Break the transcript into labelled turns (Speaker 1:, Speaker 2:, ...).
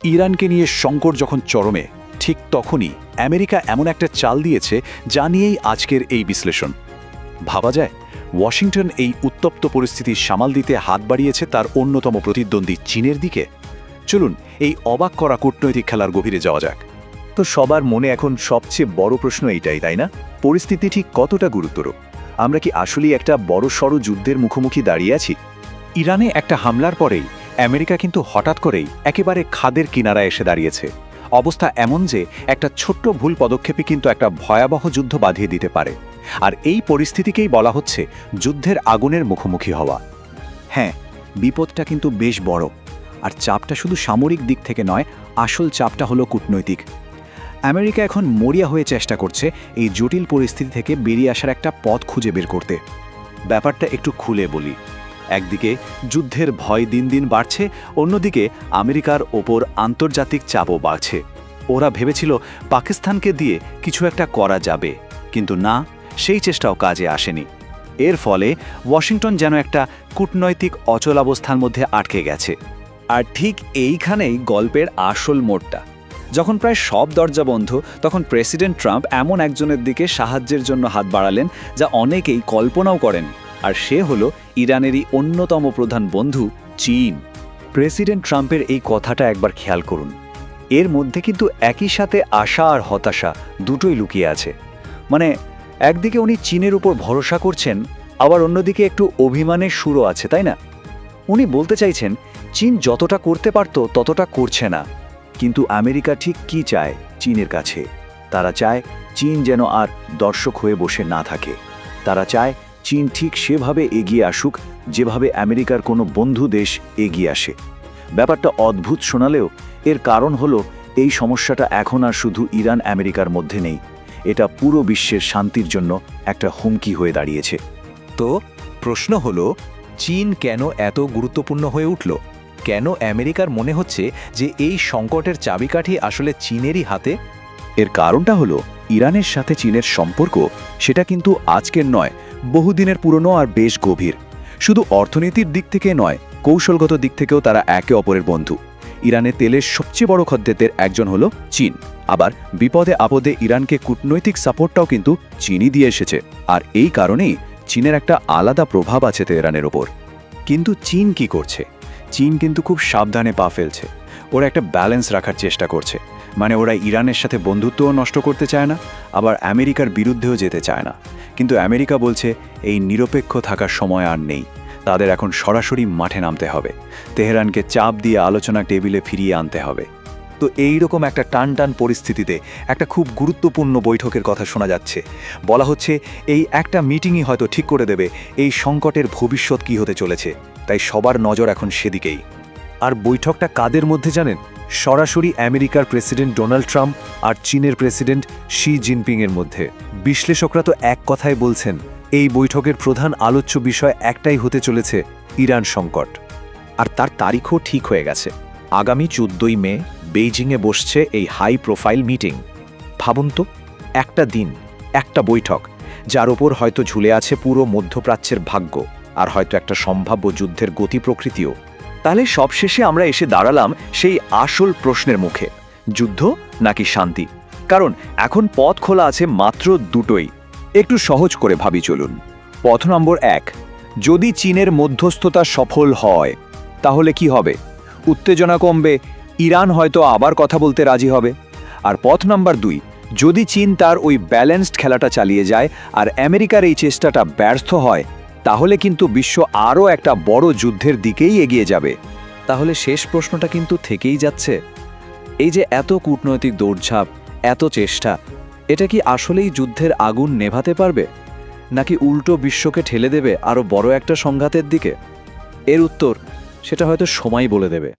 Speaker 1: ইরানকে নিয়ে সংকট যখন চরমে, ঠিক তখনই আমেরিকা এমন একটা চাল দিয়েছে যা নিয়েই আজকের এই বিশ্লেষণ। ভাবা যায় ওয়াশিংটন এই উত্তপ্ত পরিস্থিতি সামাল দিতে হাত বাড়িয়েছে তার অন্যতম প্রতিদ্বন্দ্বী চীনের দিকে। চলুন এই অবাক করা কূটনৈতিক খেলার গভীরে যাওয়া যাক।
Speaker 2: তো সবার মনে এখন সবচেয়ে বড় প্রশ্ন এইটাই, তাই না? পরিস্থিতি ঠিক কতটা গুরুতর? আমরা কি আসলেই একটা বড়সড় যুদ্ধের মুখোমুখি দাঁড়িয়ে আছি?
Speaker 1: ইরানে একটা হামলার পরেই আমেরিকা কিন্তু হঠাৎ করেই একেবারে খাদের কিনারায় এসে দাঁড়িয়েছে। অবস্থা এমন যে একটা ছোট্ট ভুল পদক্ষেপই কিন্তু একটা ভয়াবহ যুদ্ধ বাঁধিয়ে দিতে পারে। আর এই পরিস্থিতিকেই বলা হচ্ছে যুদ্ধের আগুনের মুখোমুখি হওয়া।
Speaker 2: হ্যাঁ, বিপদটা কিন্তু বেশ বড়। আর চাপটা শুধু সামরিক দিক থেকে নয়, আসল চাপটা হলো কূটনৈতিক। আমেরিকা এখন মরিয়া হয়ে চেষ্টা করছে এই জটিল পরিস্থিতি থেকে বেরিয়ে আসার একটা পথ খুঁজে বের করতে।
Speaker 1: ব্যাপারটা একটু খুলে বলি। একদিকে যুদ্ধের ভয় দিন দিন বাড়ছে, অন্যদিকে আমেরিকার ওপর আন্তর্জাতিক চাপও বাড়ছে। ওরা ভেবেছিল পাকিস্তানকে দিয়ে কিছু একটা করা যাবে, কিন্তু না, সেই চেষ্টাও কাজে আসেনি। এর ফলে ওয়াশিংটন যেন একটা কূটনৈতিক অচলাবস্থার মধ্যে আটকে গেছে।
Speaker 2: আর ঠিক এইখানেই গল্পের আসল মোড়টা। যখন প্রায় সব দরজা বন্ধ, তখন প্রেসিডেন্ট ট্রাম্প এমন একজনের দিকে সাহায্যের জন্য হাত বাড়ালেন যা অনেকেই কল্পনাও করেন। আর সে হলো ইরানেরই অন্যতম প্রধান বন্ধু চীন।
Speaker 1: প্রেসিডেন্ট ট্রাম্পের এই কথাটা একবার খেয়াল করুন। এর মধ্যে কিন্তু একই সাথে আশা আর হতাশা দুটোই লুকিয়ে আছে। মানে একদিকে উনি চীনের উপর ভরসা করছেন, আবার অন্যদিকে একটু অভিমানের সুরও আছে, তাই না? উনি বলতে চাইছেন চীন যতটা করতে পারত ততটা করছে না।
Speaker 2: কিন্তু আমেরিকা ঠিক কি চায় চীনের কাছে? তারা চায় চীন যেন আর দর্শক হয়ে বসে না থাকে। তারা চায় চীন ঠিক সেভাবে এগিয়ে আসুক যেভাবে আমেরিকার কোনো বন্ধু দেশ এগিয়ে আসে। ব্যাপারটা অদ্ভুত শোনালেও এর কারণ হলো এই সমস্যাটা এখন আর শুধু ইরান আমেরিকার মধ্যে নেই, এটা পুরো বিশ্বের শান্তির জন্য একটা হুমকি হয়ে দাঁড়িয়েছে।
Speaker 3: তো প্রশ্ন হলো, চীন কেন এত গুরুত্বপূর্ণ হয়ে উঠল? কেন আমেরিকার মনে হচ্ছে যে এই সংকটের চাবিকাঠি আসলে চীনেরই হাতে?
Speaker 2: এর কারণটা হলো ইরানের সাথে চীনের সম্পর্ক সেটা কিন্তু আজকের নয়, বহুদিনের পুরনো আর বেশ গভীর। শুধু অর্থনীতির দিক থেকে নয়, কৌশলগত দিক থেকেও তারা একে অপরের বন্ধু। ইরানের তেলের সবচেয়ে বড় খদ্দেরদের একজন হলো চীন। আবার বিপদে আপদে ইরানকে কূটনৈতিক সাপোর্টটাও কিন্তু চীনই দিয়ে এসেছে। আর এই কারণেই চীনের একটা আলাদা প্রভাব আছে তেহরানের ওপর।
Speaker 1: কিন্তু চীন কি করছে? চীন কিন্তু খুব সাবধানে পা ফেলছে। ওরা একটা ব্যালেন্স রাখার চেষ্টা করছে। মানে ওরা ইরানের সাথে বন্ধুত্বও নষ্ট করতে চায় না, আবার আমেরিকার বিরুদ্ধেও যেতে চায় না। কিন্তু আমেরিকা বলছে এই নিরপেক্ষ থাকার সময় আর নেই, তাদের এখন সরাসরি মাঠে নামতে হবে। তেহরানকে চাপ দিয়ে আলোচনা টেবিলে ফিরিয়ে আনতে হবে।
Speaker 3: তো এইরকম একটা টান পরিস্থিতিতে একটা খুব গুরুত্বপূর্ণ বৈঠকের কথা শোনা যাচ্ছে। বলা হচ্ছে এই একটা মিটিংই হয়তো ঠিক করে দেবে এই সংকটের ভবিষ্যৎ কী হতে চলেছে। তাই সবার নজর এখন সেদিকেই। আর বৈঠকটা কাদের মধ্যে জানেন? সরাসরি আমেরিকার প্রেসিডেন্ট ডোনাল্ড ট্রাম্প আর চীনের প্রেসিডেন্ট শি জিনপিংয়ের মধ্যে। বিশ্লেষকরা তো এক কথায় বলছেন এই বৈঠকের প্রধান আলোচ্য বিষয় একটাই হতে চলেছে, ইরান সংকট।
Speaker 2: আর তার তারিখও ঠিক হয়ে গেছে। আগামী 14ই মে বেইজিংয়ে বসছে এই হাই প্রোফাইল মিটিং। ভাবুন তো, একটা দিন, একটা বৈঠক, যার ওপর হয়তো ঝুলে আছে পুরো মধ্যপ্রাচ্যের ভাগ্য, আর হয়তো একটা সম্ভাব্য যুদ্ধের গতি প্রকৃতিও।
Speaker 1: তাহলে সবশেষে আমরা এসে দাঁড়ালাম সেই আসল প্রশ্নের মুখে, যুদ্ধ নাকি শান্তি? কারণ এখন পথ খোলা আছে মাত্র দুটোই। একটু সহজ করে ভাবি চলুন। পথ নম্বর 1, যদি চীনের মধ্যস্থতা সফল হয় তাহলে কি হবে? উত্তেজনা কমবে, ইরান হয়তো আবার কথা বলতে রাজি হবে। আর পথ নাম্বার 2, যদি চীন তার ওই ব্যালেন্সড খেলাটা চালিয়ে যায় আর আমেরিকার এই চেষ্টাটা ব্যর্থ হয়, তাহলে কিন্তু বিশ্ব আরও একটা বড় যুদ্ধের দিকেই এগিয়ে যাবে।
Speaker 3: তাহলে শেষ প্রশ্নটা কিন্তু থেকেই যাচ্ছে, এই যে এত কূটনৈতিক দৌড়ঝাঁপ, এত চেষ্টা, এটা কি আসলেই যুদ্ধের আগুন নেভাতে পারবে, নাকি উল্টো বিশ্বকে ঠেলে দেবে আরও বড় একটা সংঘাতের দিকে? এর উত্তর সেটা হয়তো সময় বলে দেবে।